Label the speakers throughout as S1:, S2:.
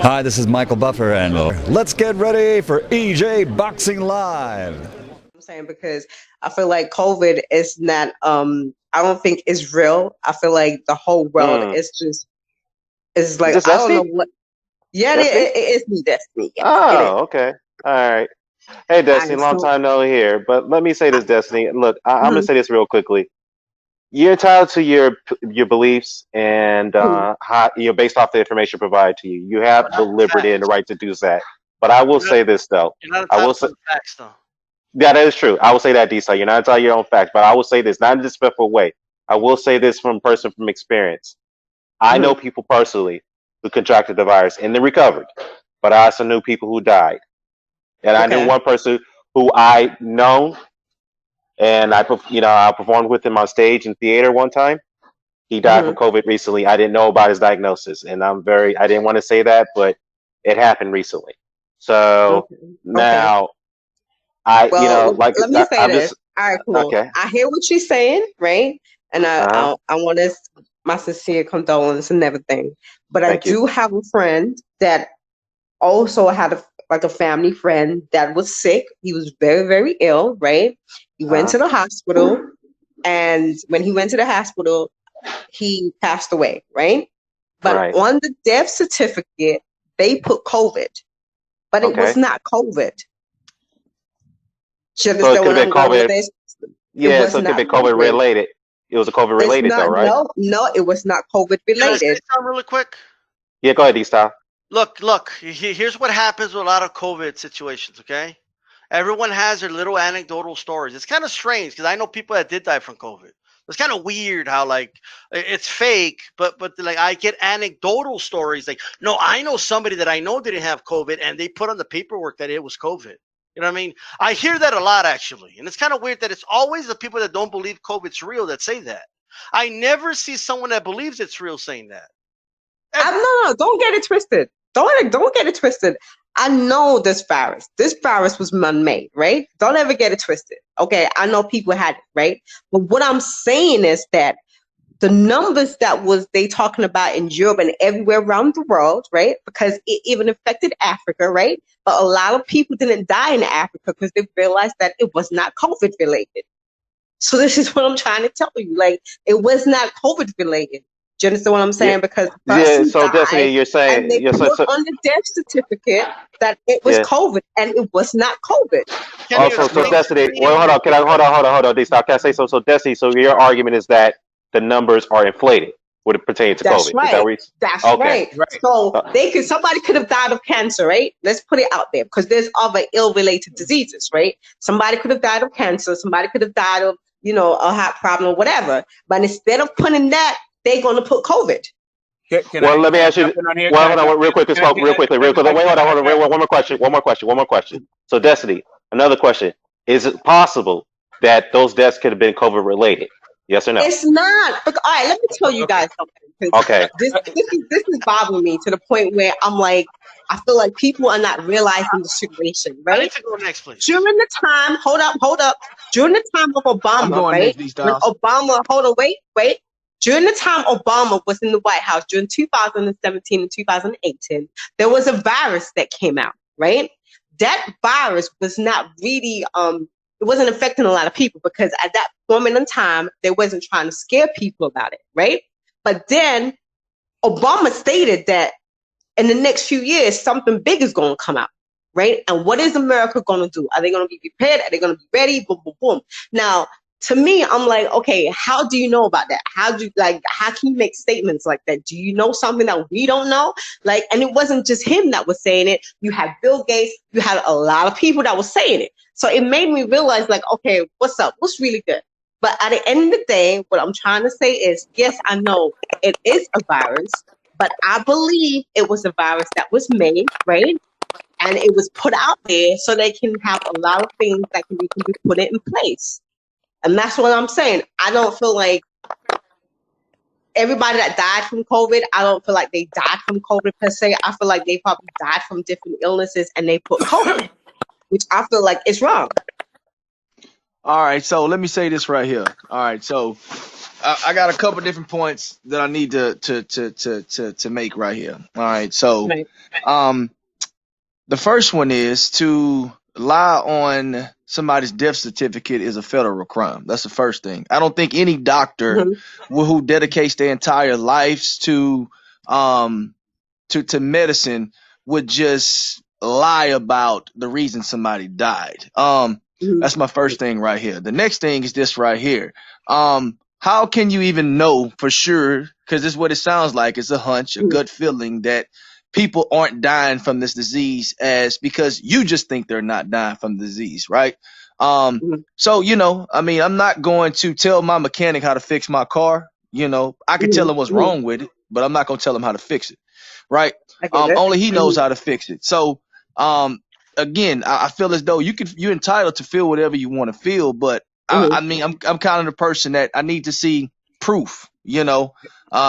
S1: Hi, this is Michael Buffer, and let's get ready for EJ Boxing Live.
S2: I'm saying because I feel like COVID is not I don't think it's real. I feel like the whole world
S3: Mm.
S2: is just is
S3: Is
S2: like
S3: this
S2: I don't know
S3: Destiny?
S2: what. Yeah,
S3: Destiny?
S2: it is me, Destiny. Yes, it is.
S3: Oh, okay. All right. Hey,
S2: All
S3: Destiny,
S2: right,
S3: long
S2: so
S3: time no hear. But let me say this, Destiny. Look, I'm gonna
S2: mhm,
S3: say this real quickly. You're entitled to your beliefs and
S2: mhm.
S3: how you're based off the information provided to you. You have
S4: But
S3: the
S4: not the
S3: liberty and the
S4: facts.
S3: right to do that. But I will
S4: You're not,
S3: say this though.
S4: you're not
S3: I will
S4: entitled to
S3: say
S4: the facts, though.
S3: yeah, that is true. I will say that, D. You're not entitled to your own facts. But I will say this, not in a disrespectful way. I will say this from person from experience. I know people personally who contracted the virus and they recovered, but I also knew people who died. And I knew
S2: Okay.
S3: one person who I known, and I performed with him on stage in theater one time. He died
S2: hmm
S3: from COVID recently. I didn't know about his diagnosis, and I didn't want to say that, but it happened recently. So
S2: Okay. Okay.
S3: now I,
S2: Well, let me say
S3: I'm
S2: this.
S3: just
S2: All right, cool.
S3: okay.
S2: I hear what you're saying, right? And
S3: Uh huh.
S2: I want to my sincere condolence and everything. But I
S3: Thank you.
S2: do have a friend that also had like a family friend that was sick. He was very, very ill, right? He went
S3: Uh
S2: to the hospital, and when he went to the hospital, he passed away, right?
S3: huh.
S2: But
S3: Right.
S2: on the death certificate, they put COVID, but it was
S3: Okay.
S2: not COVID. You
S3: So it
S2: understand
S3: could
S2: where
S3: have been
S2: I'm going with
S3: COVID.
S2: this? It
S3: Yeah.
S2: was
S3: So it could
S2: not
S3: be COVID
S2: COVID.
S3: related. It was a COVID
S2: It's
S3: related though,
S2: not,
S3: right?
S2: no, no, it was not COVID
S4: Can I say
S2: related.
S4: something really quick?
S3: Yeah. Go ahead, D. Style.
S4: Look. Here's what happens with a lot of COVID situations. Okay, everyone has their little anecdotal stories. It's kind of strange because I know people that did die from COVID. It's kind of weird how like it's fake, but like I get anecdotal stories. Like, no, I know somebody that I know didn't have COVID, and they put on the paperwork that it was COVID. You know what I mean? I hear that a lot actually, and it's kind of weird that it's always the people that don't believe COVID's real that say that. I never see someone that believes it's real saying that.
S2: I
S4: Ever.
S2: no, no, don't get it twisted. Don't get it twisted. I know this virus. This virus was man-made, right? Don't ever get it twisted. Okay, I know people had it, right? But what I'm saying is that the numbers that was they talking about in Europe and everywhere around the world, right? Because it even affected Africa, right? But a lot of people didn't die in Africa because they realized that it was not COVID related. So this is what I'm trying to tell you. Like, it was not COVID related. Do you understand what I'm
S3: Yeah.
S2: saying? Because the
S3: Yeah.
S2: person
S3: So
S2: died
S3: Destiny, you're
S2: and
S3: saying
S2: they
S3: yes.
S2: put on the death certificate that it was
S3: Yeah.
S2: COVID and it was not COVID.
S4: Can you
S3: Also, so
S4: explain to
S3: Destiny,
S4: me?
S3: well, hold on. Can I hold on, D. Style. Can I say so? So Destiny, so your argument is that the numbers are inflated when it pertains to
S2: That's
S3: COVID. Is that
S2: right.
S3: what
S2: That's
S3: okay.
S2: right. So
S3: Uh,
S2: somebody could have died of cancer, right? Let's put it out there because there's other ill-related diseases, right? Somebody could have died of cancer. Somebody could have died of, a heart problem or whatever. But instead of putting that, they're going to put COVID.
S3: well, let me ask you.
S5: jump in on here?
S3: Well, hold on, real quick, real quickly, real quick. Wait, hold on, hold on. Wait, one more question. One more question. So, Destiny, another question. Is it possible that those deaths could have been COVID related? Yes or no?
S2: It's not. All right, let me tell you guys something. Because
S3: Okay.
S2: this is bothering me to the point where I'm like, I feel like people are not realizing the situation,
S4: I need
S2: right?
S4: to go next, please.
S2: During the time, hold up. During the time of
S5: I'm
S2: Obama,
S5: going
S2: right?
S5: next, D
S2: When
S5: Styles.
S2: Obama, hold on, wait. During the time Obama was in the White House during 2017 and 2018, there was a virus that came out, right? That virus was not really it wasn't affecting a lot of people because at that moment in time they wasn't trying to scare people about it, right? But then Obama stated that in the next few years, something big is going to come out, right? And what is America going to do? Are they going to be prepared? Are they going to be ready? Boom, boom, boom. Now, to me, I'm like, okay, how do you know about that? How can you make statements like that? Do you know something that we don't know? Like, and it wasn't just him that was saying it. You had Bill Gates. You had a lot of people that were saying it. So it made me realize, like, okay, what's up? What's really good? But at the end of the day, what I'm trying to say is, yes, I know it is a virus, but I believe it was a virus that was made, right? And it was put out there so they can have a lot of things that can be put in place. And that's what I'm saying. I don't feel like everybody that died from COVID, I don't feel like they died from COVID per se. I feel like they probably died from different illnesses and they put COVID, which I feel like is wrong.
S5: All right, so let me say this right here. All right, so I got a couple different points that I need to make right here. All right, so
S2: Right.
S5: um, the first one is to lie on somebody's death certificate is a federal crime. That's the first thing. I don't think any doctor
S2: Mhm.
S5: who dedicates their entire lives um to medicine would just lie about the reason somebody died.
S2: Mhm.
S5: That's my first thing right here. The next thing is this right here. How can you even know for sure? Because this is what it sounds like. It's a hunch, a
S2: Mhm.
S5: gut feeling that people aren't dying from this disease as because you just think they're not dying from the disease, right?
S2: Mhm.
S5: So I mean, I'm not going to tell my mechanic how to fix my car. I could tell
S2: Mhm.
S5: him what's
S2: Mhm.
S5: wrong with it, but I'm not gonna tell him how to fix it, right?
S2: I get it.
S5: Only he knows
S2: Mhm.
S5: how to fix it. So, again, I feel as though you're entitled to feel whatever you want to feel, but I
S2: Mhm.
S5: mean, I'm kind of the person that I need to see proof.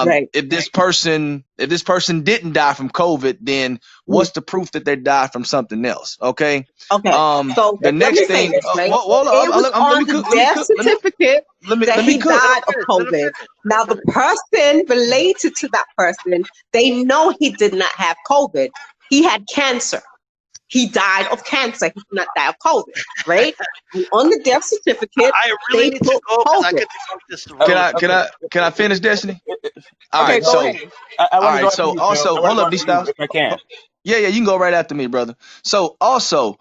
S2: Right.
S5: If this person didn't die from COVID, then
S2: Mhm.
S5: what's the proof that they died from something else? Okay.
S2: Okay. So
S5: The
S2: let me
S5: next
S2: say
S5: thing.
S2: this, right?
S5: Hold
S2: It
S5: on.
S2: was
S5: Let
S2: on
S5: me
S2: the
S5: cook. Let me
S2: death
S5: cook.
S2: certificate that
S5: Let me
S2: he
S5: cook.
S2: died of COVID. Now, the person related to that person, they know he did not have COVID. He had cancer. He died of cancer. He did not die of COVID, right? And on the death certificate,
S4: I really
S2: they
S4: need to
S2: put
S4: go because I
S2: COVID.
S4: could debunk this
S5: Can
S4: really
S5: I can
S4: quick.
S5: I can I finish, Destiny? All
S2: Okay,
S5: right.
S2: go
S5: So
S2: ahead.
S6: I
S5: all
S6: want to go
S5: right.
S6: after
S5: So
S6: you, Joe. I
S5: also,
S6: want to
S5: hold
S6: go
S5: up, D
S6: after you
S5: Styles.
S6: if I can.
S5: Yeah, you can go right after me, brother. So also,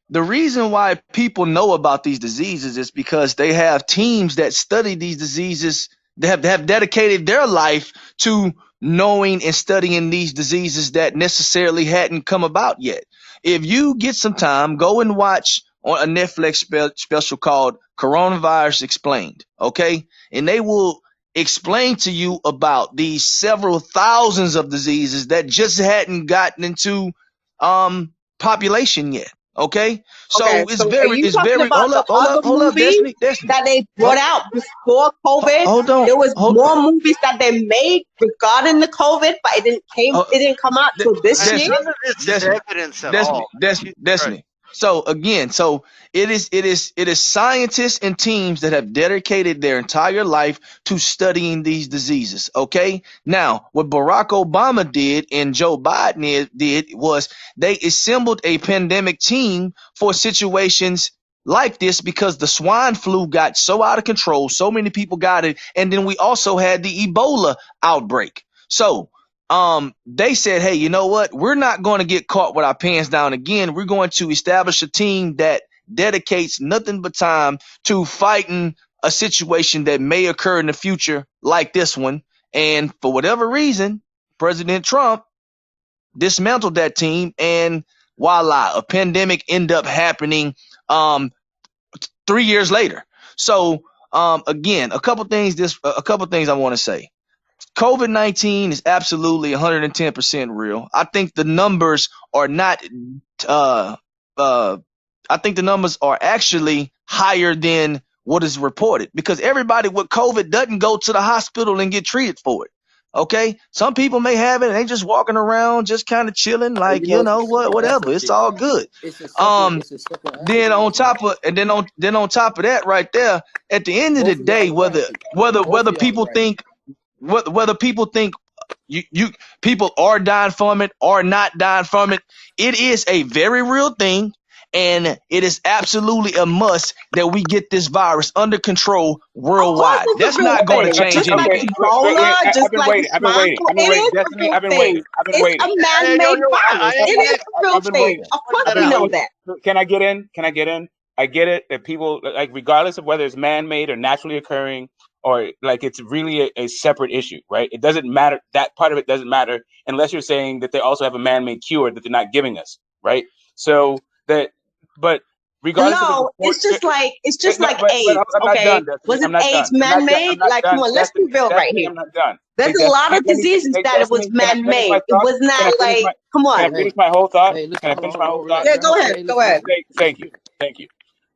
S5: the reason why people know about these diseases is because they have teams that study these diseases. They have dedicated their life to knowing and studying these diseases that necessarily hadn't come about yet. If you get some time, go and watch on a Netflix special called Coronavirus Explained, okay? And they will explain to you about these several thousands of diseases that just hadn't gotten into population yet. Okay,
S2: Okay,
S5: so it's
S2: so are
S5: very
S2: you
S5: it's
S2: talking
S5: very
S2: about the other
S5: hold up,
S2: movies
S5: Destiny.
S2: that they brought
S5: Hold,
S2: out before COVID?
S5: hold on,
S2: There was
S5: hold,
S2: more movies that they made regarding the COVID, but
S5: hold
S2: it didn't come out
S5: De-
S2: till this
S4: And
S2: year.
S5: Destiny,
S4: none of this is
S5: Destiny,
S4: evidence at
S5: Destiny,
S4: all.
S5: Destiny,
S4: Jesus Christ.
S5: Destiny. So again, it is scientists and teams that have dedicated their entire life to studying these diseases. Okay, now what Barack Obama did and Joe Biden did was they assembled a pandemic team for situations like this because the swine flu got so out of control, so many people got it, and then we also had the Ebola outbreak. So they said, hey, you know what? We're not going to get caught with our pants down again. We're going to establish a team that dedicates nothing but time to fighting a situation that may occur in the future like this one. And for whatever reason, President Trump dismantled that team, and voila, a pandemic ended up happening 3 years later. So again, a couple things I want to say. COVID-19 is absolutely 110% real. I think the numbers are not uh uh I think the numbers are actually higher than what is reported because everybody with COVID doesn't go to the hospital and get treated for it. Okay? Some people may have it and they just walking around just kind of chilling
S7: Well,
S5: like,
S7: you know, it's a simple
S5: whatever. It's
S7: arithmetic.
S5: all good.
S7: It's a simple.
S5: Um
S7: It's a simple
S5: then on
S7: arithmetic.
S5: top of and then on top of that right there, at the end of the
S7: Both of y'all
S5: day,
S7: are right. Both
S5: whether
S7: of y'all are
S5: people
S7: right.
S5: think whether people think you people are dying from it or not dying from it, it is a very real thing, and it is absolutely a must that we get this virus under control
S2: Of course,
S5: worldwide.
S2: it's a
S5: That's
S2: real
S5: not going to
S2: thing.
S5: change
S2: Just like
S6: Okay,
S5: anything.
S2: Ebola, just
S6: I've been
S2: like the
S6: waiting. I've been
S2: swine
S6: waiting.
S2: flu,
S6: I've been
S2: it
S6: waiting.
S2: is a
S6: Destiny,
S2: real
S6: I've been
S2: thing.
S6: waiting. I've been
S2: It's
S6: waiting.
S2: a
S4: Hey, yo,
S2: man-made
S4: yo,
S2: virus.
S4: I
S2: It
S4: need
S2: is
S4: to
S2: a real
S6: I've been
S2: thing.
S6: waiting.
S2: Of
S4: point
S2: course,
S4: that
S6: I've been
S2: we
S4: out.
S2: know
S6: waiting.
S2: that.
S6: Can I get in? Can I get in? I get it that people like, regardless of whether it's man-made or naturally occurring, or like it's really a separate issue, right? It doesn't matter. That part of it doesn't matter unless you're saying that they also have a man-made cure that they're not giving us, right? So that, but regardless of the
S2: No,
S6: report,
S2: it's just
S6: no,
S2: like
S6: but
S2: AIDS.
S6: I'm not
S2: Okay,
S6: done, Destiny.
S2: was it
S6: I'm not
S2: AIDS
S6: done. I'm
S2: man-made?
S6: not
S2: Like, come
S6: done.
S2: on, let's be real right
S6: Destiny,
S2: here.
S6: I'm not done.
S2: There's
S6: Hey,
S2: a lot of
S6: let me.
S2: diseases
S6: Hey,
S2: that it was
S6: Destiny, can I finish
S2: man-made.
S6: my
S2: It
S6: thought?
S2: was not
S6: Can I finish
S2: like,
S6: my?
S2: come
S6: Can
S2: on.
S6: I
S7: Hey,
S6: finish my whole thought?
S7: hey, listen,
S6: Can I
S7: hold
S6: finish
S7: on,
S6: my
S7: hold
S6: whole
S7: on,
S6: thought?
S7: relax.
S2: Yeah,
S7: Let him.
S2: go ahead,
S7: Hey,
S2: go
S7: listen,
S2: ahead.
S7: listen.
S6: Thank you.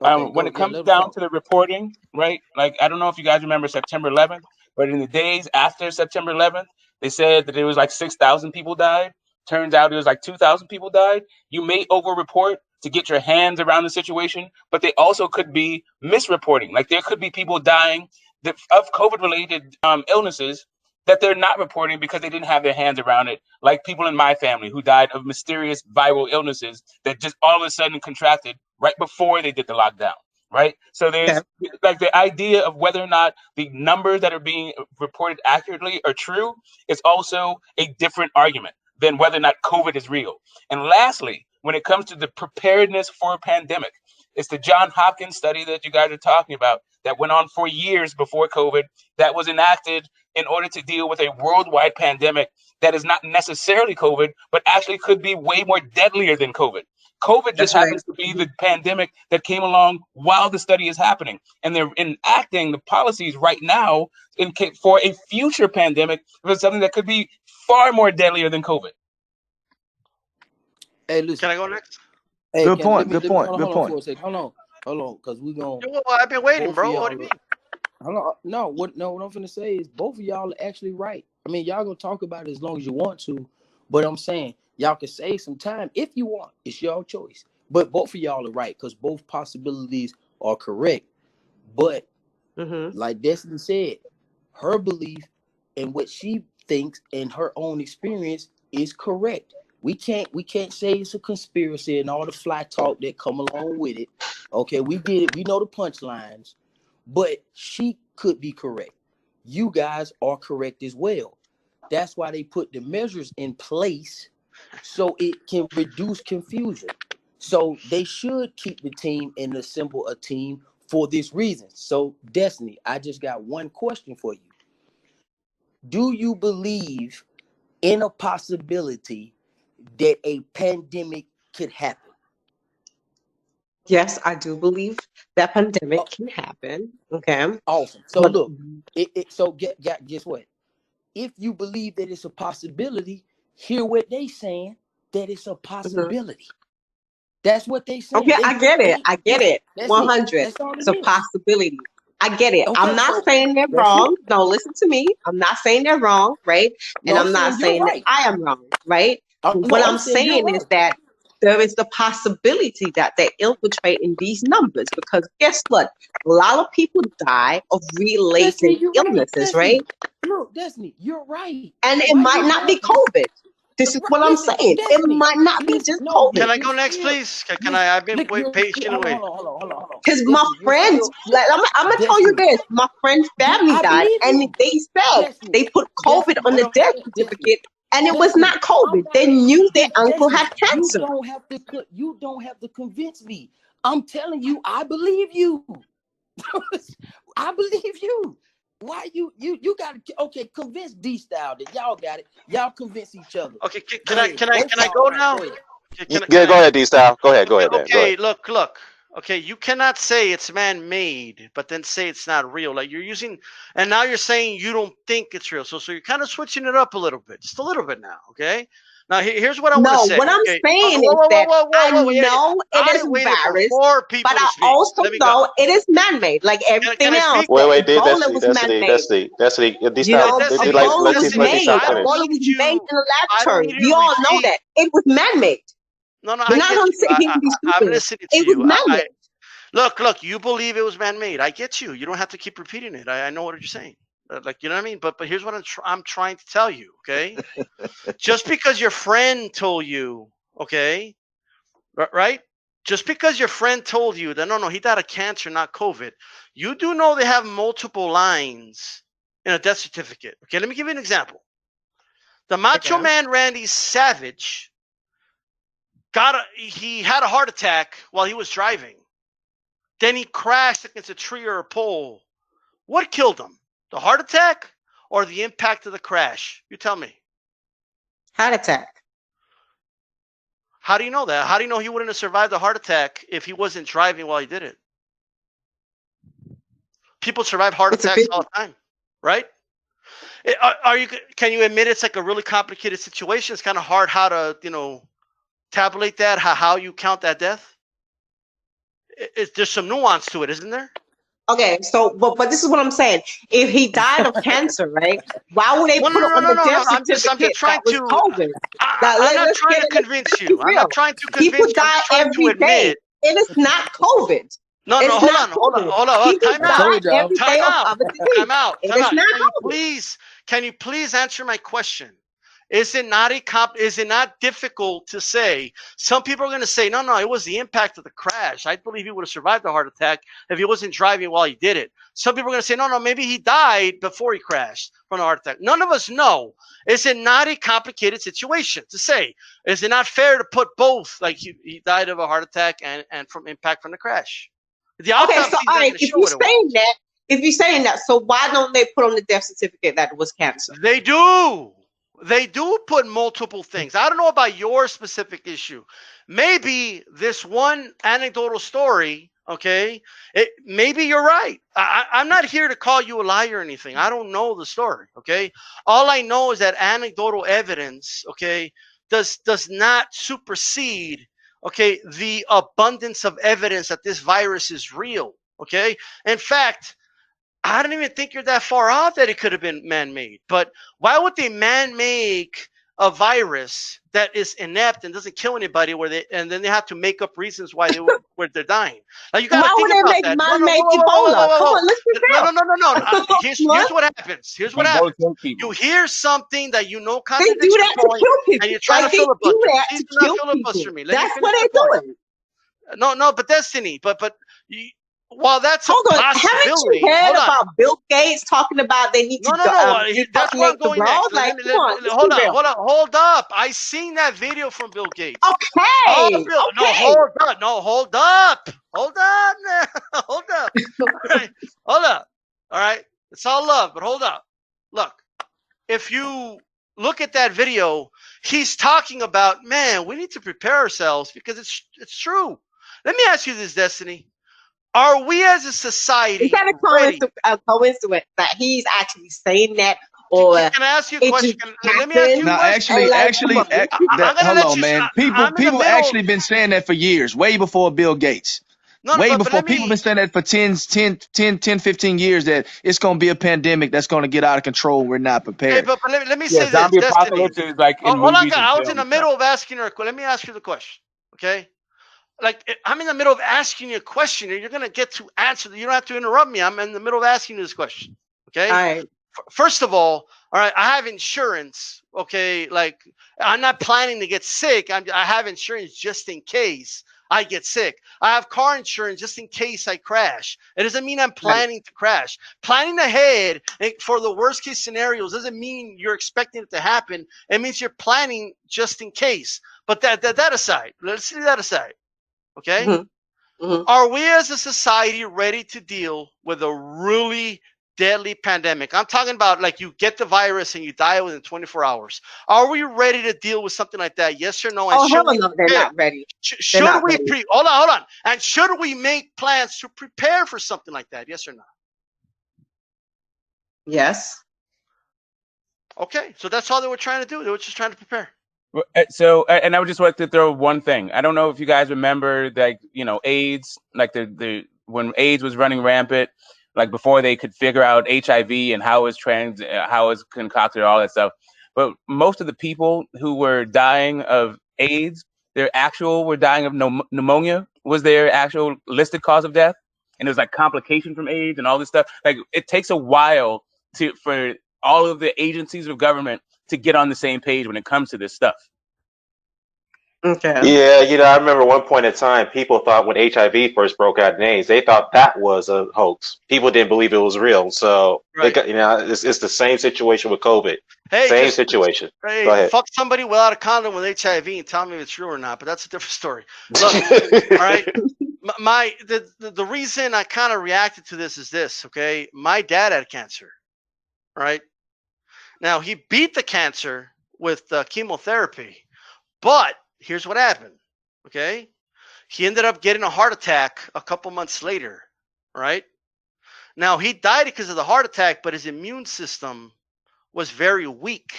S7: Okay,
S6: When
S7: go.
S6: it
S7: Yeah,
S6: comes
S7: let him
S6: down
S7: talk.
S6: to the reporting, right? Like I don't know if you guys remember September 11th, but in the days after September 11th, they said that it was like 6,000 people died. Turns out it was like 2,000 people died. You may over-report to get your hands around the situation, but they also could be misreporting. Like there could be people dying of COVID-related illnesses that they're not reporting because they didn't have their hands around it, like people in my family who died of mysterious viral illnesses that just all of a sudden contracted right before they did the lockdown, right? So there's like the idea of whether or not the numbers that are being reported accurately are true is also a different argument than whether or not COVID is real. And lastly, when it comes to the preparedness for a pandemic, it's the Johns Hopkins study that you guys are talking about that went on for years before COVID that was enacted in order to deal with a worldwide pandemic that is not necessarily COVID, but actually could be way more deadlier than COVID. COVID just happens to be the pandemic that came along while the study is happening. And they're enacting the policies right now for a future pandemic for something that could be far more deadlier than COVID.
S8: Hey, listen.
S4: Can I go next?
S8: Hey,
S5: Good point. Good point.
S8: Hold
S5: Good
S8: on
S5: point.
S8: for a second. Hold on, because we gonna.
S4: Well, I've been waiting,
S8: both
S4: bro.
S8: of
S4: What do you
S8: y'all
S4: mean?
S8: Hold on. No, what I'm finna say is both of y'all are actually right. I mean, y'all gonna talk about it as long as you want to, but I'm saying y'all can save some time if you want. It's your choice. But both of y'all are right because both possibilities are correct. But like Destiny said, her belief and what she thinks and her own experience is correct. We can't say it's a conspiracy and all the fly talk that come along with it. Okay, we get it. We know the punchlines, but she could be correct. You guys are correct as well. That's why they put the measures in place so it can reduce confusion. So they should keep the team and assemble a team for this reason. So Destiny, I just got one question for you. Do you believe in a possibility that a pandemic could happen?
S2: Yes, I do believe that pandemic can happen. Okay.
S8: Awesome. So
S2: But-
S8: look, guess what? If you believe that it's a possibility, hear what they saying, that it's a possibility. That's what they saying.
S2: Okay, I get it. I get it.
S8: That's
S2: 100.
S8: That's all
S2: It's a
S8: it is.
S2: possibility. I get it.
S8: Okay,
S2: I'm not
S8: so
S2: saying they're
S8: that's
S2: wrong. No, listen to me. I'm not saying they're wrong, right? And
S8: No,
S2: I'm not
S8: you're
S2: saying that
S8: right.
S2: I am wrong, right?
S8: No,
S2: What
S8: I'm
S2: I'm
S8: saying you're
S2: saying is
S8: right.
S2: that there is the possibility that they infiltrate in these numbers because guess what? A lot of people die of
S8: Destiny,
S2: related
S8: you're right.
S2: illnesses,
S8: Destiny,
S2: right?
S8: look, Destiny, you're right.
S2: And it
S8: Why
S2: might
S8: you
S2: not be
S8: mad?
S2: COVID. This is what I'm
S8: Listen,
S2: saying. It
S8: Destiny,
S2: might not be
S8: listen,
S2: just
S8: no,
S2: COVID.
S4: Can I go
S8: you're
S4: next,
S8: still,
S4: please? Can
S8: listen,
S4: I? I've been
S8: look, you're
S4: patiently waiting.
S8: hold on.
S2: Because my
S8: Destiny, you're
S2: friends,
S8: still,
S2: like, I'm gonna tell you
S8: Destiny,
S2: this: my friend's family
S8: I
S2: died,
S8: believe
S2: and
S8: you.
S2: they said
S8: Destiny,
S2: they put COVID on
S8: what
S2: the
S8: I'm
S2: death
S8: saying,
S2: certificate, and it was
S8: Destiny,
S2: not COVID. They knew their uncle
S8: Destiny,
S2: had cancer.
S8: you don't have to convince me. I'm telling you, I believe you. I believe you. Why you got to convince D Style that y'all got it. Y'all convince each other.
S4: Okay,
S8: Go ahead.
S4: can I
S8: Both
S4: go
S8: y'all.
S4: now?
S8: Go ahead.
S3: Yeah, go ahead, D Style. Go ahead, man. Go
S4: Okay,
S3: ahead.
S4: look. Okay, you cannot say it's man-made, but then say it's not real. Like you're using, and now you're saying you don't think it's real. So you're kind of switching it up a little bit, just a little bit now. Okay. Now here's what I want to
S2: No,
S4: say.
S2: what I'm
S4: Okay.
S2: saying is that I
S4: Yeah.
S2: know it
S4: I
S2: is
S4: waited for
S2: virus,
S4: 4 people
S2: but
S4: to
S2: I
S4: speak.
S2: also
S4: Let me go.
S2: know it is man-made, like everything
S4: I
S2: else.
S4: speak?
S2: That
S3: Wait,
S2: Ebola was man-made.
S3: Destiny. D
S2: You
S3: Style,
S2: know,
S4: Destiny,
S2: Ebola
S3: let
S2: was
S3: D Style
S2: made.
S4: I don't
S3: finish.
S2: Ebola
S4: need
S2: was made
S4: you.
S2: in a
S4: I don't
S2: laboratory.
S4: need
S2: We
S4: you to
S2: all know
S4: repeat.
S2: that it was man-made.
S4: No,
S2: You're
S4: I
S2: not
S4: get
S2: gonna
S4: you.
S2: sit here and be
S4: I'm
S2: stupid.
S4: listening to
S2: It was
S4: you.
S2: man-made.
S4: Look. You believe it was man-made. I get you. You don't have to keep repeating it. I know what you're saying. Like you know what I mean. But here's what I'm trying to tell you. Okay. Just because your friend told you, okay, right? Just because your friend told you that no, he died of cancer, not COVID. You do know they have multiple lines in a death certificate. Okay. Let me give you an example. The Macho Man Randy Savage he had a heart attack while he was driving. Then he crashed against a tree or a pole. What killed him? The heart attack or the impact of the crash? You tell me.
S2: Heart attack.
S4: How do you know that? How do you know he wouldn't have survived the heart attack if he wasn't driving while he did it? People survive heart
S2: It's a
S4: attacks
S2: big.
S4: all the time, right? Can you admit it's like a really complicated situation? It's kind of hard how to, tabulate that, how you count that death? There's some nuance to it, isn't there?
S2: Okay, so but this is what I'm saying. If he died of cancer, right? Why would they
S4: No,
S2: put
S4: no,
S2: it
S4: no,
S2: on
S4: no,
S2: the
S4: no, no.
S2: death
S4: I'm just
S2: certificate
S4: trying
S2: that was
S4: to.
S2: COVID? That
S4: I'm not
S2: let's
S4: trying
S2: get
S4: to
S2: it.
S4: convince
S2: Let's be
S4: you. I'm not
S2: real.
S4: trying to
S2: People
S4: convince you. I'm
S2: die
S4: just trying to
S2: every day,
S4: admit.
S2: and it's not COVID.
S4: No, no,
S2: It's
S4: hold
S2: not
S4: on, hold on,
S2: COVID.
S4: hold on.
S2: People
S4: Time
S8: I
S4: out.
S2: die
S8: told y'all.
S2: every
S4: Time
S2: day of
S4: out.
S2: other
S4: Time
S2: disease.
S4: out.
S2: It
S4: Time
S2: is
S4: out.
S2: not COVID.
S4: Can you please answer my question? Is it not is it not difficult to say? Some people are going to say, no, no, it was the impact of the crash. I believe he would have survived the heart attack if he wasn't driving while he did it. Some people are going to say, no, no, maybe he died before he crashed from the heart attack. None of us know. Is it not a complicated situation to say? Is it not fair to put both, like he died of a heart attack and from impact from the crash? The
S2: Okay, so
S4: autopsy is
S2: all
S4: not
S2: right,
S4: going to show what it was.
S2: if you're saying that, so why don't they put on the death certificate that it was cancer?
S4: They do. They do put multiple things. I don't know about your specific issue. Maybe this one anecdotal story, okay, maybe you're right. I'm not here to call you a liar or anything. I don't know the story, okay? All I know is that anecdotal evidence, okay, does not supersede, okay, the abundance of evidence that this virus is real, okay? In fact, I don't even think you're that far off that it could have been man-made. But why would they man-make a virus that is inept and doesn't kill anybody, and then they have to make up reasons why they're dying? Now you got to
S2: Why
S4: think
S2: would they
S4: about
S2: make
S4: that. No, no,
S2: man-made
S4: whoa, whoa, whoa, whoa,
S2: Ebola?
S4: whoa,
S2: Come
S4: whoa,
S2: on, let's be
S4: no,
S2: real.
S4: no, no, no, no. Here's what happens. Here's what
S6: And both
S4: happens.
S6: kill people.
S4: You hear something that you know
S2: They do
S4: contradicts your
S2: that to
S4: point,
S2: kill
S4: and
S2: people.
S4: you're trying
S2: Like
S4: to
S2: they do
S4: filibuster.
S2: that
S4: Please
S2: to
S4: do not
S2: kill
S4: filibuster
S2: people.
S4: me. Let me
S2: That's
S4: finish
S2: what
S4: my point.
S2: they're doing.
S4: No, but Destiny, but you, while that's a
S2: Hold on, haven't you
S4: possibility,
S2: heard
S4: hold on.
S2: about Bill Gates talking about they need
S4: No,
S2: to
S4: no, no. That's where I'm
S2: depopulate the
S4: going
S2: world?
S4: next.
S2: Like, come on, let's
S4: Hold
S2: be
S4: on,
S2: real.
S4: hold up. I seen that video from Bill Gates. Oh,
S2: Okay,
S4: Bill, no,
S2: okay.
S4: hold up, hold up, man. Hold up, all right, hold up, all right. It's all love, but hold up. Look, if you look at that video, he's talking about, man, we need to prepare ourselves because it's true. Let me ask you this, Destiny. Are we as a
S2: Is
S4: society
S2: that
S4: ready?
S2: a coincidence that he's actually saying that, or
S4: Can I ask you a
S2: it
S4: question?
S2: just
S4: Let me ask you
S2: happened?
S4: a
S5: Now,
S4: question.
S2: And like, come on, let's be real.
S4: I'm gonna
S5: hold
S4: let
S5: on,
S4: you.
S5: man.
S4: I'm in the
S5: People
S4: middle.
S5: actually been saying that for years, way before Bill Gates.
S4: No,
S5: Way
S4: but
S5: before.
S4: let
S5: People
S4: me.
S5: been saying that for 10, 15 years that it's going to be a pandemic that's going to get out of control. We're not
S4: Okay,
S5: prepared.
S4: but let me
S6: Yeah,
S4: say this,
S6: zombie
S4: Destiny.
S6: apocalypse is like
S4: Oh,
S6: in
S4: hold on,
S6: movies and
S4: I was in
S6: film
S4: the
S6: and stuff.
S4: middle of asking her. Let me ask you the question. Okay, like I'm in the middle of asking you a question, and you're gonna get to answer. You don't have to interrupt me. I'm in the middle of asking you this question. Okay.
S2: All right.
S4: First of all right, I have insurance. Okay, like I'm not planning to get sick. I have insurance just in case I get sick. I have car insurance just in case I crash. It doesn't mean I'm planning to crash. Planning ahead for the worst case scenarios doesn't mean you're expecting it to happen. It means you're planning just in case. But that aside, let's leave that aside. Okay.
S2: Mm-hmm.
S4: Are we as a society ready to deal with a really deadly pandemic? I'm talking about like you get the virus and you die within 24 hours. Are we ready to deal with something like that? Yes or no? And
S2: Oh
S4: should
S2: hell
S4: we
S2: no, they're
S4: prepare?
S2: not ready. They're
S4: Should
S2: not
S4: we
S2: ready.
S4: hold on. And should we make plans to prepare for something like that? Yes or no?
S2: Yes.
S4: Okay, so that's all they were trying to do. They were just trying to prepare.
S6: So, and I would just like to throw one thing. I don't know if you guys remember, like, AIDS, like the when AIDS was running rampant, like before they could figure out HIV and how it's concocted, all that stuff. But most of the people who were dying of AIDS, were dying of pneumonia was their actual listed cause of death, and it was like complication from AIDS and all this stuff. Like it takes a while for all of the agencies of government to get on the same page when it comes to this stuff.
S2: Okay.
S3: Yeah, I remember one point in time, people thought when HIV first broke out in AIDS, they thought that was a hoax. People didn't believe it was real. So,
S4: Right.
S3: it's the same situation with COVID.
S4: Hey,
S3: Same situation. Go ahead.
S4: fuck somebody without a condom with HIV and tell me if it's true or not. But that's a different story. Look, all right. The reason I kind of reacted to this is this. Okay, my dad had cancer. Right now, he beat the cancer with chemotherapy, but here's what happened. Okay, he ended up getting a heart attack a couple months later. Right now, he died because of the heart attack, but his immune system was very weak.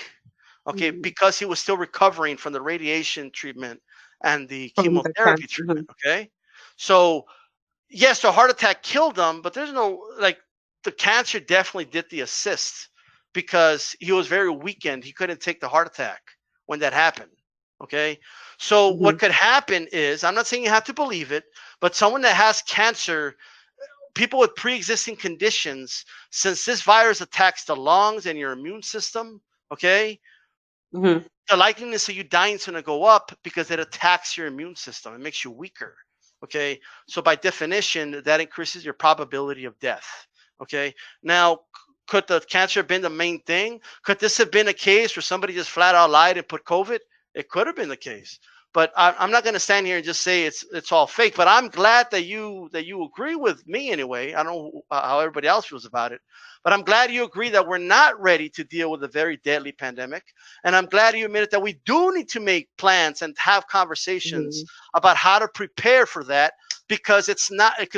S4: Okay, because he was still recovering from the radiation treatment and the
S2: From the
S4: chemotherapy
S2: cancer.
S4: treatment. Okay, so yes, the heart attack killed him, but there's no, like, the cancer definitely did the assist because he was very weakened. He couldn't take the heart attack when that happened. Okay. So what could happen is, I'm not saying you have to believe it, but someone that has cancer, people with pre-existing conditions, since this virus attacks the lungs and your immune system, okay,
S2: Mm-hmm.
S4: the likeliness of you dying is going to go up because it attacks your immune system. It makes you weaker. Okay. So by definition, that increases your probability of death. Okay. Now, could the cancer have been the main thing? Could this have been a case where somebody just flat out lied and put COVID? It could have been the case. But I'm not going to stand here and just say it's all fake. But I'm glad that you agree with me anyway. I don't know how everybody else feels about it, but I'm glad you agree that we're not ready to deal with a very deadly pandemic. And I'm glad you admitted that we do need to make plans and have conversations about how to prepare for that, because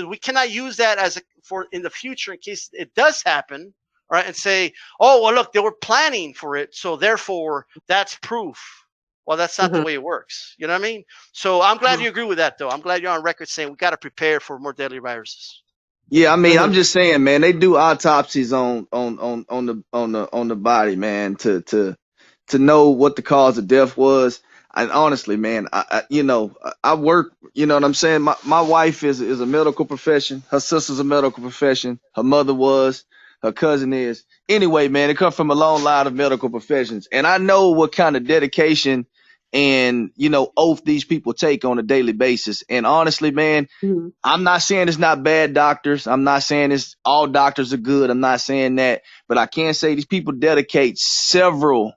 S4: we cannot use that for in the future in case it does happen, right? And say, oh, well, look, they were planning for it, so therefore that's proof. Well, that's not the way it works. You know what I mean? So I'm glad you agree with that, though. I'm glad you're on record saying we got to prepare for more deadly viruses.
S5: Yeah, I mean, I'm just saying, man, they do autopsies on the body, man, to know what the cause of death was. And honestly, man, I work, you know what I'm saying? My wife is a medical profession. Her sister's a medical profession. Her mother was. Her cousin is. Anyway, man, it comes from a long line of medical professions. And I know what kind of dedication and, oath these people take on a daily basis. And honestly, man, I'm not saying it's not bad doctors. I'm not saying all doctors are good. I'm not saying that. But I can say these people dedicate several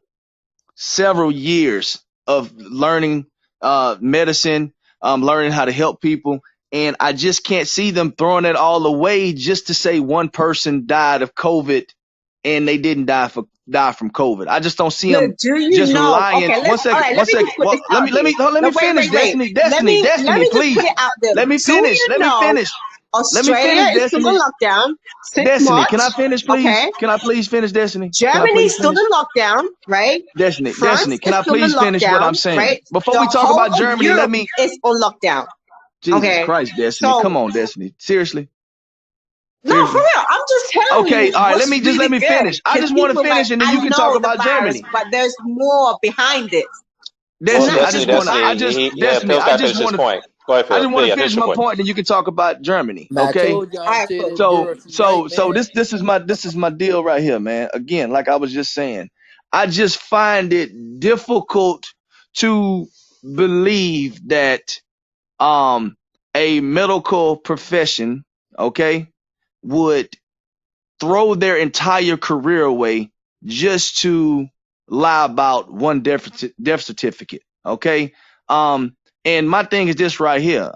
S5: years of learning medicine, learning how to help people. And I just can't see them throwing it all away just to say one person died of COVID and they didn't die from COVID. I just don't see them just lying.
S2: Okay,
S5: one second. Let me finish, Destiny. Destiny, please. Let me finish.
S2: Australia is still in lockdown.
S5: Destiny, can I finish, please? Okay. Can I please finish, Destiny?
S2: Germany's still in lockdown, right?
S5: Destiny, can I please finish what I'm saying?
S2: Right?
S5: Before we talk about Germany,
S2: Europe is on lockdown.
S5: Jesus Christ, Destiny. Come on, Destiny. Seriously?
S2: No, for real. I'm just telling you.
S5: Okay, all right. Let me finish. I just want to finish, and then you can talk about Germany.
S2: But there's more behind it.
S5: Destiny, I just want to finish my point, then you can talk about Germany. Okay. So this is my deal right here, man. Again, like I was just saying, I just find it difficult to believe that a medical profession, okay, would throw their entire career away just to lie about one death certificate. Okay. And my thing is this right here.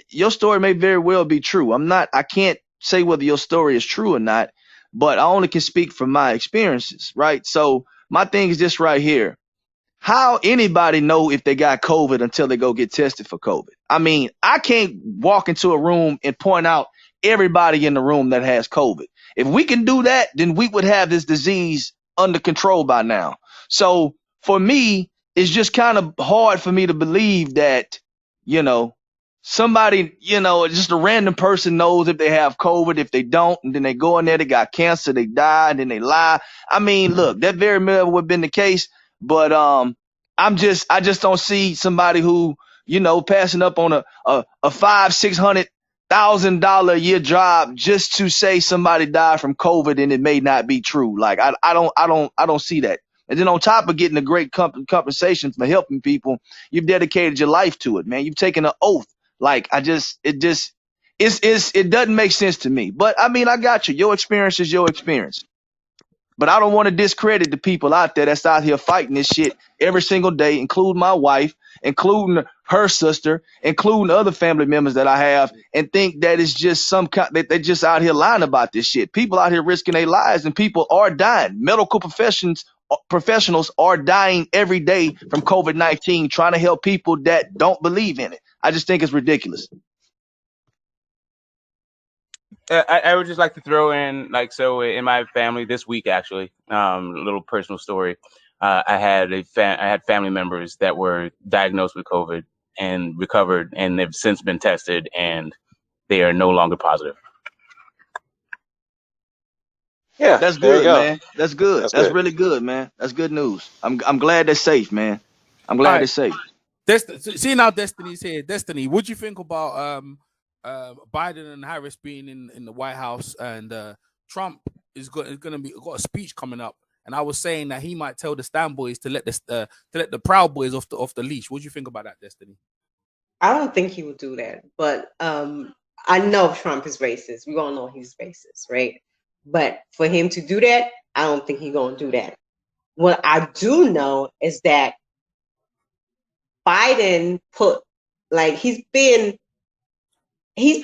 S5: Your story may very well be true. I can't say whether your story is true or not, but I only can speak from my experiences, right? So my thing is this right here. How anybody know if they got COVID until they go get tested for COVID? I mean, I can't walk into a room and point out everybody in the room that has COVID. If we can do that, then we would have this disease under control by now. So for me, it's just kind of hard for me to believe that, somebody, just a random person knows if they have COVID, if they don't, and then they go in there, they got cancer, they die, and then they lie. I mean, look, that very well would have been the case, but I just don't see somebody who, passing up on a $500,000-$600,000 a year job just to say somebody died from COVID and it may not be true. Like I don't see that. And then on top of getting a great compensation for helping people, you've dedicated your life to it, man. You've taken an oath. Like it doesn't make sense to me. But I mean, I got you. Your experience is your experience. But I don't want to discredit the people out there that's out here fighting this shit every single day, including my wife, including her sister, including other family members that I have, and think that it's just that they're just out here lying about this shit. People out here risking their lives, and people are dying. Medical professionals are dying every day from COVID-19, trying to help people that don't believe in it. I just think it's ridiculous.
S6: I would just like to throw in, in my family this week, actually, a little personal story. I had family members that were diagnosed with COVID and recovered, and they've since been tested, and they are no longer positive.
S3: Yeah,
S5: That's
S3: there you
S5: good,
S3: go.
S5: man. That's good.
S3: That's
S5: That's
S3: good.
S5: really good, man. That's good news. I'm glad they're safe, man. I'm glad
S9: All
S5: they're
S9: right.
S5: safe.
S9: See now, Destiny's here. Destiny, what do you think about Biden and Harris being in the White House, and Trump is got a speech coming up, and I was saying that he might tell the Stan boys to let the Proud Boys off the leash. What do you think about that, Destiny?
S2: I don't think he would do that, but I know Trump is racist. We all know he's racist, right? But for him to do that, I don't think he's gonna do that. What I do know is that Biden he's been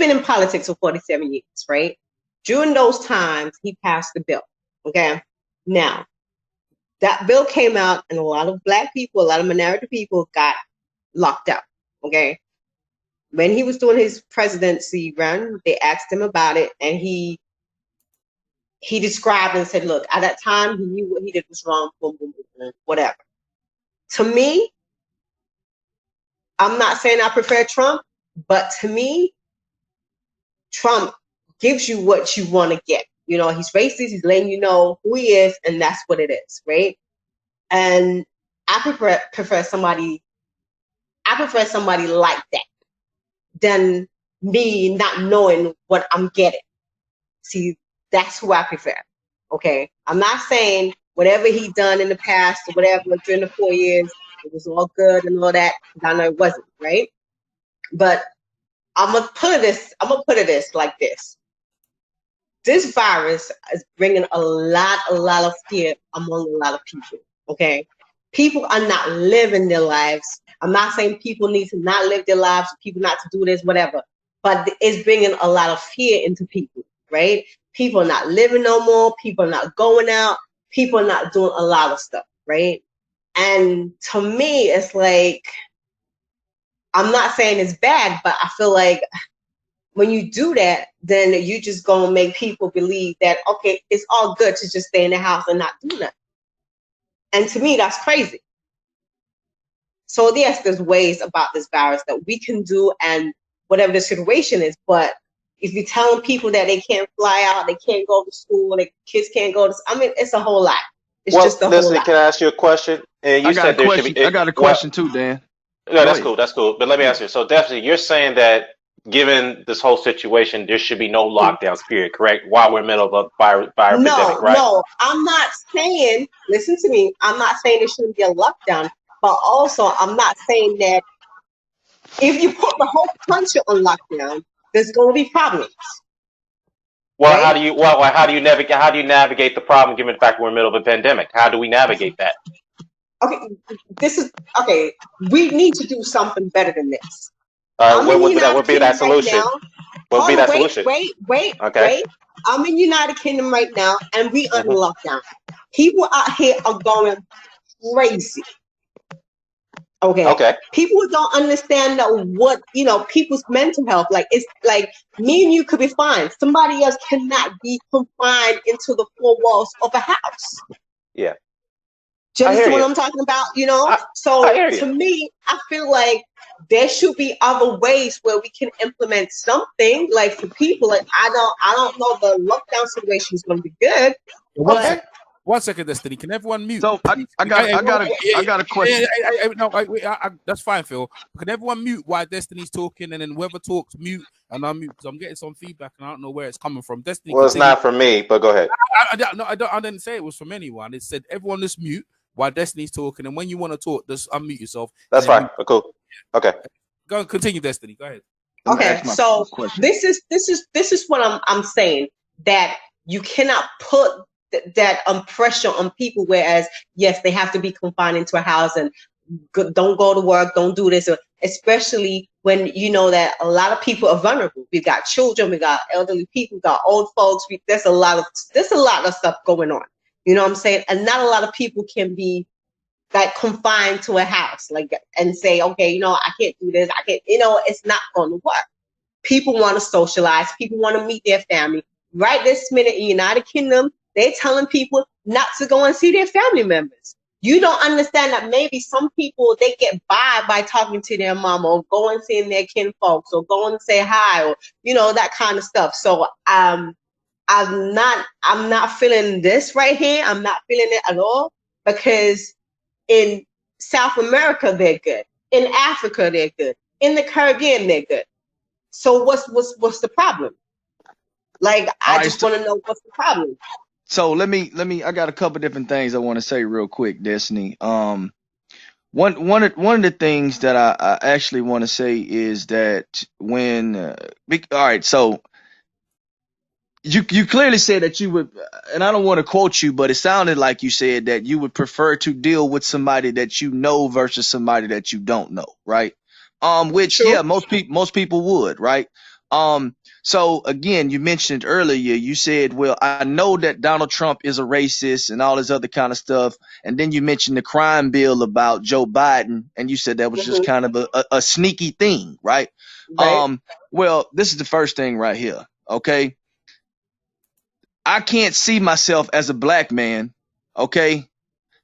S2: in politics for 47 years, right? During those times, he passed the bill. Okay, now that bill came out, and a lot of black people, a lot of minority people got locked up. Okay. When he was doing his presidency run, they asked him about it, and he described and said, look, at that time, he knew what he did was wrong, boom, boom, boom, boom, whatever. To me, I'm not saying I prefer Trump, but to me, Trump gives you what you want to get. You know, he's racist, he's letting you know who he is, and that's what it is, right? And I prefer somebody like that than me not knowing what I'm getting. See, that's who I prefer. Okay. I'm not saying whatever he done in the past or whatever during the 4 years, it was all good and all that. I know it wasn't, right? But I'm gonna put it like this. This virus is bringing a lot of fear among a lot of people. Okay. People are not living their lives. I'm not saying people need to not live their lives, people not to do this, whatever. But it's bringing a lot of fear into people, right? People are not living no more. People are not going out. People are not doing a lot of stuff, right? And to me, it's like, I'm not saying it's bad, but I feel like when you do that, then you just gonna make people believe that, okay, it's all good to just stay in the house and not do nothing. And to me, that's crazy. So yes, there's ways about this virus that we can do, and whatever the situation is. But if you're telling people that they can't fly out, they can't go to school, their kids can't go to, I mean, it's a whole lot. It's just a whole
S3: listen,
S2: lot.
S3: can I ask you a question? And you
S5: I got
S3: said
S5: a
S3: there
S5: question.
S3: should be.
S5: I got a question too, Dan.
S3: No,
S5: Go
S3: that's
S5: ahead.
S3: cool. That's cool. But let me ask you. So definitely, you're saying that given this whole situation, there should be no lockdowns. Period. Correct? While we're in the middle of a fire pandemic, right?
S2: No, I'm not saying, listen to me, I'm not saying there shouldn't be a lockdown, but also I'm not saying that if you put the whole country on lockdown, there's going to be problems.
S3: Well,
S2: right?
S3: how do you navigate the problem given the fact we're in the middle of a pandemic? How do we navigate that?
S2: Okay, we need to do something better than this.
S3: What would be that solution?
S2: Right now.
S3: What would be that
S2: Wait,
S3: solution?
S2: wait. I'm in United Kingdom right now, and we under lockdown. People out here are going crazy. Okay. People don't understand what, people's mental health. Like, it's like me and you could be fine. Somebody else cannot be confined into the four walls of a house.
S3: Yeah.
S2: Do you understand what I'm talking about? To me, I feel like there should be other ways where we can implement something. Like, for people, like, I don't know, the lockdown situation is going to be good.
S9: One second, Destiny. Can everyone mute?
S5: So I got a question.
S9: That's fine, Phil. Can everyone mute while Destiny's talking, and then whoever talks mute and unmute, because I'm getting some feedback and I don't know where it's coming from. Destiny.
S3: Well, it's not from me, but go ahead.
S9: I didn't say it was from anyone. It said everyone just mute while Destiny's talking, and when you want to talk, just unmute yourself.
S3: That's fine. Cool. Okay.
S9: Go and continue, Destiny. Go ahead.
S2: Okay, so this is what I'm saying, that you cannot put that pressure on people, whereas yes, they have to be confined into a house and don't go to work, don't do this, especially when you know that a lot of people are vulnerable. We got children, we got elderly people, we got old folks. There's a lot of stuff going on. You know what I'm saying? And not a lot of people can be like confined to a house, like, and say, okay, I can't do this. I can't. It's not going to work. People want to socialize. People want to meet their family. Right this minute in United Kingdom, they're telling people not to go and see their family members. You don't understand that maybe some people, they get by talking to their mom or going and seeing their kinfolks or going to say hi or, you know, that kind of stuff. So I'm not feeling this right here. I'm not feeling it at all, because in South America, they're good. In Africa, they're good. In the Caribbean, they're good. So what's the problem? Like, I just want to know what's the problem.
S5: So let me I got a couple different things I want to say real quick, Destiny. One of the things that I actually want to say is that when all right, so you clearly said that you would, and I don't want to quote you, but it sounded like you said that you would prefer to deal with somebody that you know versus somebody that you don't know, right? Which
S2: True.
S5: yeah, most people would, right? So again, you mentioned earlier, you said, well, I know that Donald Trump is a racist and all this other kind of stuff, and then you mentioned the crime bill about Joe Biden, and you said that was just kind of a sneaky thing, right?
S2: Right.
S5: Well, this is the first thing right here, okay? I can't see myself as a black man, okay,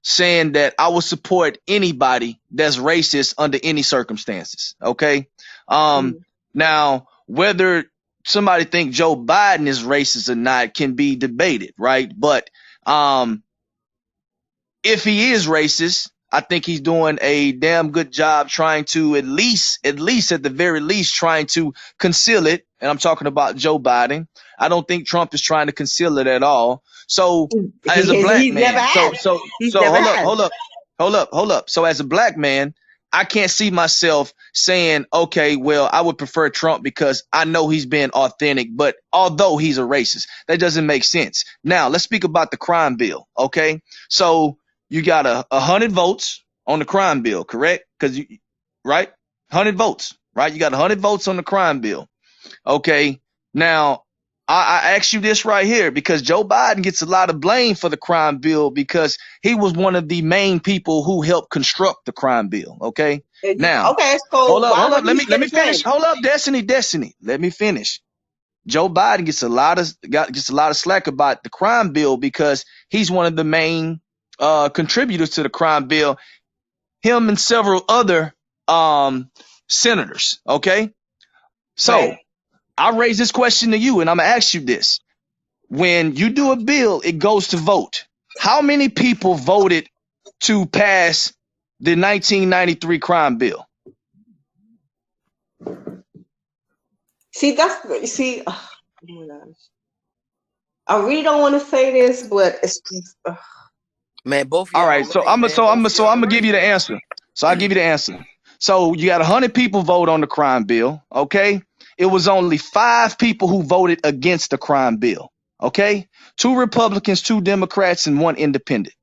S5: saying that I will support anybody that's racist under any circumstances, okay? Now, whether somebody think Joe Biden is racist or not can be debated, right? But if he is racist, I think he's doing a damn good job trying to at least at the very least trying to conceal it. And I'm talking about Joe Biden. I don't think Trump is trying to conceal it at all. So as a black man, hold up. So as a black man, I can't see myself saying, okay, well, I would prefer Trump because I know he's been authentic, but although he's a racist, that doesn't make sense. Now let's speak about the crime bill. Okay. So you got 100 votes on the crime bill, correct? Right? 100 votes, right? You got 100 votes on the crime bill. Okay. Now, I ask you this right here because Joe Biden gets a lot of blame for the crime bill because he was one of the main people who helped construct the crime bill. Okay. Now,
S2: okay, so
S5: hold up. Let me finish. Hold up, Destiny. Let me finish. Joe Biden gets a lot of slack about the crime bill because he's one of the main contributors to the crime bill. Him and several other senators. Okay. So.
S2: Right.
S5: I raise this question to you, and I'm gonna ask you this: when you do a bill, it goes to vote. How many people voted to pass the 1993 crime bill?
S2: Oh my gosh. I really don't want to say this, but it's just,
S8: Man, both.
S5: All right, so I'm gonna give you the answer. So I'll give you the answer. So you got 100 people vote on the crime bill, okay? It was only 5 people who voted against the crime bill, okay? 2 Republicans, 2 Democrats, and 1 independent,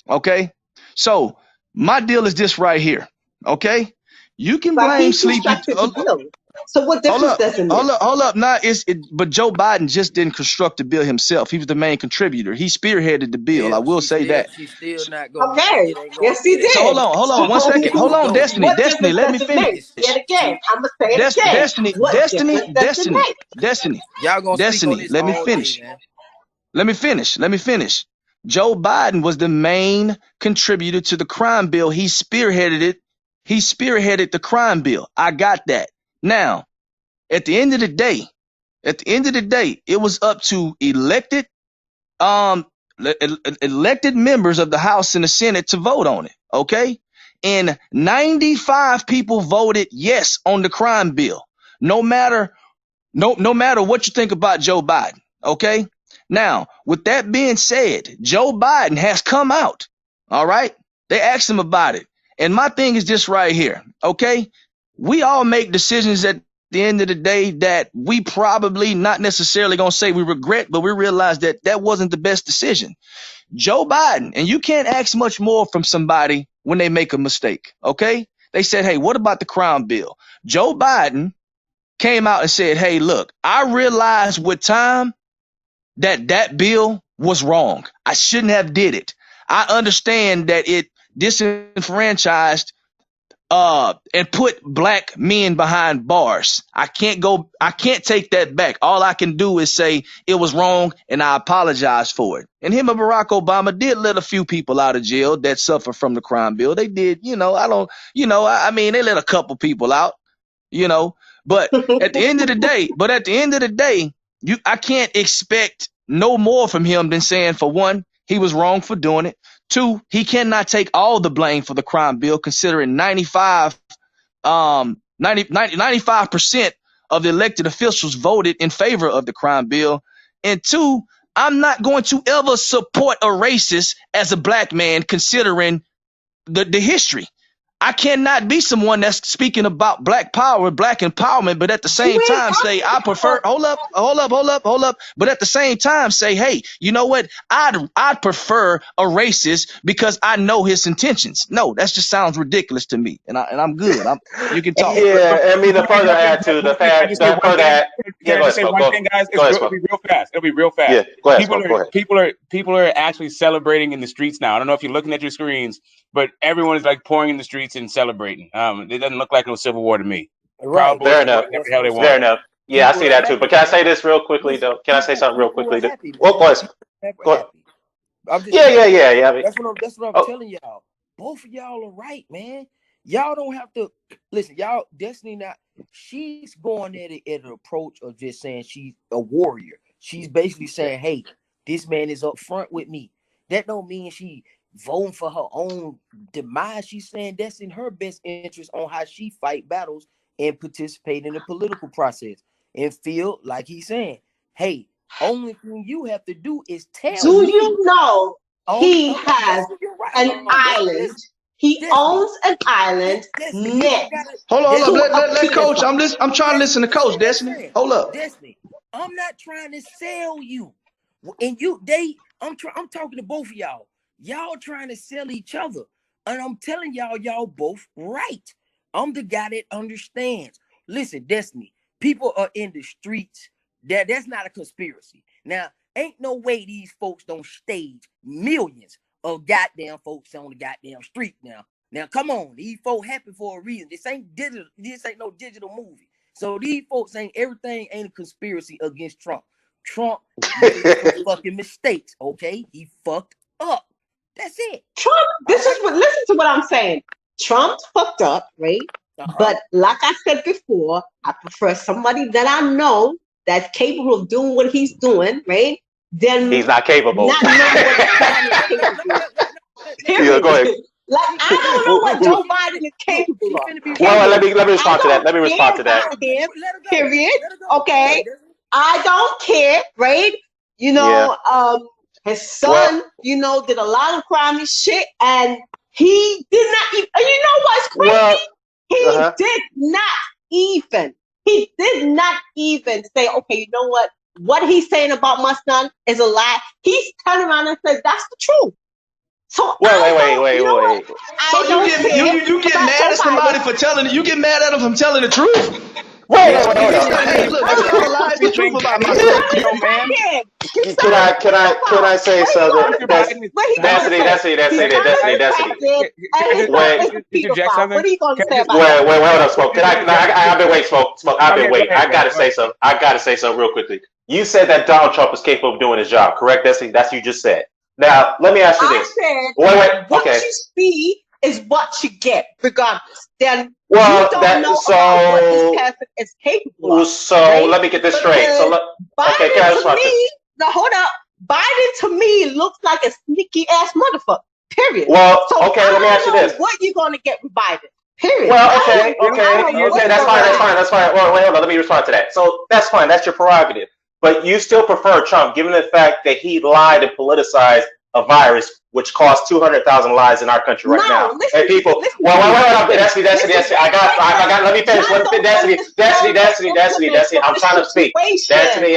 S5: okay? So my deal is this right here, okay? You can blame Sleepy.
S2: So what difference does it make?
S5: Hold up. But Joe Biden just didn't construct the bill himself. He was the main contributor. He spearheaded the bill.
S8: Yeah,
S5: I will say that.
S8: She's still not going.
S2: Okay. Yes, he did.
S5: So hold on 1 second. Hold on, Destiny. Let me finish.
S2: Yet again, I'm gonna say it again.
S5: Destiny.
S8: Y'all gonna
S5: Destiny. Let me finish. Let me finish. Joe Biden was the main contributor to the crime bill. He spearheaded it. He spearheaded the crime bill. I got that. Now, at the end of the day, it was up to elected members of the House and the Senate to vote on it, okay? And 95 people voted yes on the crime bill. No matter what you think about Joe Biden, okay? Now, with that being said, Joe Biden has come out, all right? They asked him about it. And my thing is this right here, okay? We all make decisions at the end of the day that we probably not necessarily going to say we regret, but we realize that that wasn't the best decision. Joe Biden, and you can't ask much more from somebody when they make a mistake, okay? They said, hey, what about the crime bill? Joe Biden came out and said, hey, look, I realized with time that bill was wrong. I shouldn't have did it. I understand that it disenfranchised and put black men behind bars. I can't take that back. All I can do is say it was wrong and I apologize for it. And him and Barack Obama did let a few people out of jail that suffer from the crime bill. They did, I mean, they let a couple people out, but at the end of the day, I can't expect no more from him than saying, for one, he was wrong for doing it. Two, he cannot take all the blame for the crime bill, considering 95% of the elected officials voted in favor of the crime bill. And two, I'm not going to ever support a racist as a black man, considering the history. I cannot be someone that's speaking about black power, black empowerment, but at the same time say I prefer. Hold up. But at the same time say, hey, you know what? I'd prefer a racist because I know his intentions. No, that just sounds ridiculous to me, and I'm good. You can talk.
S3: Yeah, I mean, the further add to the fact that further add. Yeah, go ahead, Smoke.
S6: One thing, guys. It'll be real fast. It'll be real fast.
S3: Yeah, go ahead, Smoke. Go ahead.
S6: People are actually celebrating in the streets now. I don't know if you're looking at your screens, but everyone is like pouring in the streets and celebrating. It doesn't look like no civil war to me.
S8: Right.
S3: Fair enough. Fair enough. Yeah, I see that too. But can I say this real quickly, though? Can I say something real quickly? Well, go ahead. Yeah.
S8: That's what I'm telling y'all. Both of y'all are right, man. Y'all don't have to listen. Y'all, Destiny, not she's going at it at an approach of just saying she's a warrior. She's basically saying, hey, this man is up front with me. That don't mean she voting for her own demise. She's saying that's in her best interest on how she fight battles and participate in the political process and feel like he's saying, hey, only thing you have to do is tell
S2: Do
S8: me.
S2: you know he has an island? He owns an island next.
S5: Hold on. Let Coach. I'm trying to listen to Coach, Destiny. Hold up.
S8: Destiny, I'm not trying to sell you. And I'm talking to both of y'all. Y'all trying to sell each other. And I'm telling y'all both right. I'm the guy that understands. Listen, Destiny, people are in the streets. That's not a conspiracy. Now, ain't no way these folks don't stage millions of goddamn folks on the goddamn street now. Now, come on. These folks happy for a reason. This ain't digital. This ain't no digital movie. So these folks everything ain't a conspiracy against Trump. Trump made some fucking mistakes, okay? He fucked up. That's it.
S2: Trump, listen to what I'm saying. Trump fucked up, right? But like I said before, I prefer somebody that I know that's capable of doing what he's doing, right? Then
S3: he's not capable.
S2: Not knowing what the president is capable of. Period.
S3: Yeah, go ahead.
S2: Like, I don't know what Joe Biden is capable of.
S3: Well, let me respond to that.
S2: Period. Okay. I don't care, right? His son, did a lot of crime and shit, and he did not even, you know what's crazy? He did not even say, okay, you know what he's saying about my son is a lie. He's turning around and says, that's the truth. So
S3: wait.
S5: So you get mad at somebody for telling you get mad at him for telling the truth?
S3: Wait.
S5: Look, that's the truth about myself.
S3: Can I say something? Destiny.
S2: What are you going to say about
S3: that? Wait, hold up, Smoke. I've been waiting, Smoke. I've been waiting. I gotta say something real quickly. You said that Donald Trump is capable of doing his job, correct, Destiny? That's what you just said. Now, let me ask you this.
S2: What you see is what you get, regardless. Then you don't know about what this person is capable of.
S3: So let me get this straight. Hold
S2: up. Biden to me looks like a sneaky ass motherfucker. Period.
S3: Well, okay, let me ask you this.
S2: What you gonna get with Biden? Period.
S3: Well, okay, that's fine. Well, wait, hold on, let me respond to that. So that's fine, that's your prerogative. But you still prefer Trump, given the fact that he lied and politicized a virus which cost 200,000 lives in our country right now. And people, wait, Destiny. I got. Let me finish. Destiny. I'm trying to speak. Destiny.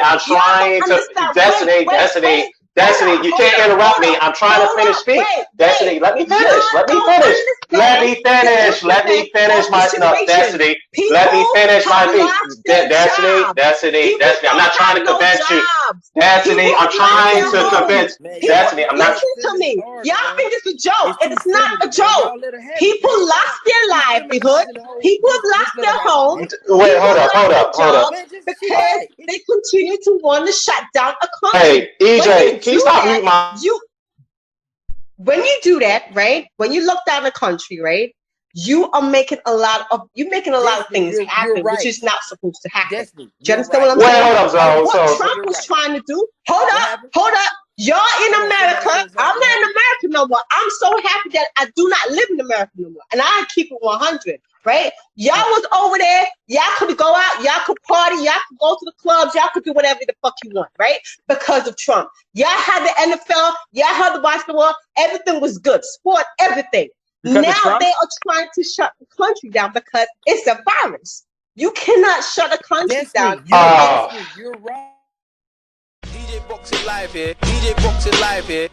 S3: Destiny, you can't interrupt me. I'm trying to finish speak. Destiny, let me finish. Let me finish. Let me finish. Let me finish my Destiny. Let me finish my speech. Destiny. I'm not trying to convince you. Destiny, I'm trying to convince. Destiny, I'm not.
S2: Listen to me. Y'all think it's a joke. It's not a joke. People lost their livelihood. People have lost their homes.
S3: Wait, hold up.
S2: Because they continue to want to shut down a country.
S3: Hey, EJ, can you stop muting my?
S2: When you do that, right? When you look down the country, right? You are making a lot of things happen, which is not supposed to happen. Do you understand what I'm saying?
S3: Hold up,
S2: what Trump was trying to do? Hold up. Y'all in America. I'm not in America no more. I'm so happy that I do not live in America no more. And I keep it 100, right? Y'all was over there. Y'all could go out. Y'all could party. Y'all could go to the clubs. Y'all could do whatever the fuck you want, right? Because of Trump. Y'all had the NFL. Y'all had the basketball. Everything was good. Sport, everything. Now they are trying to shut the country down because it's a virus. You cannot shut a country down.
S8: You're right. DJ Boxing Live here.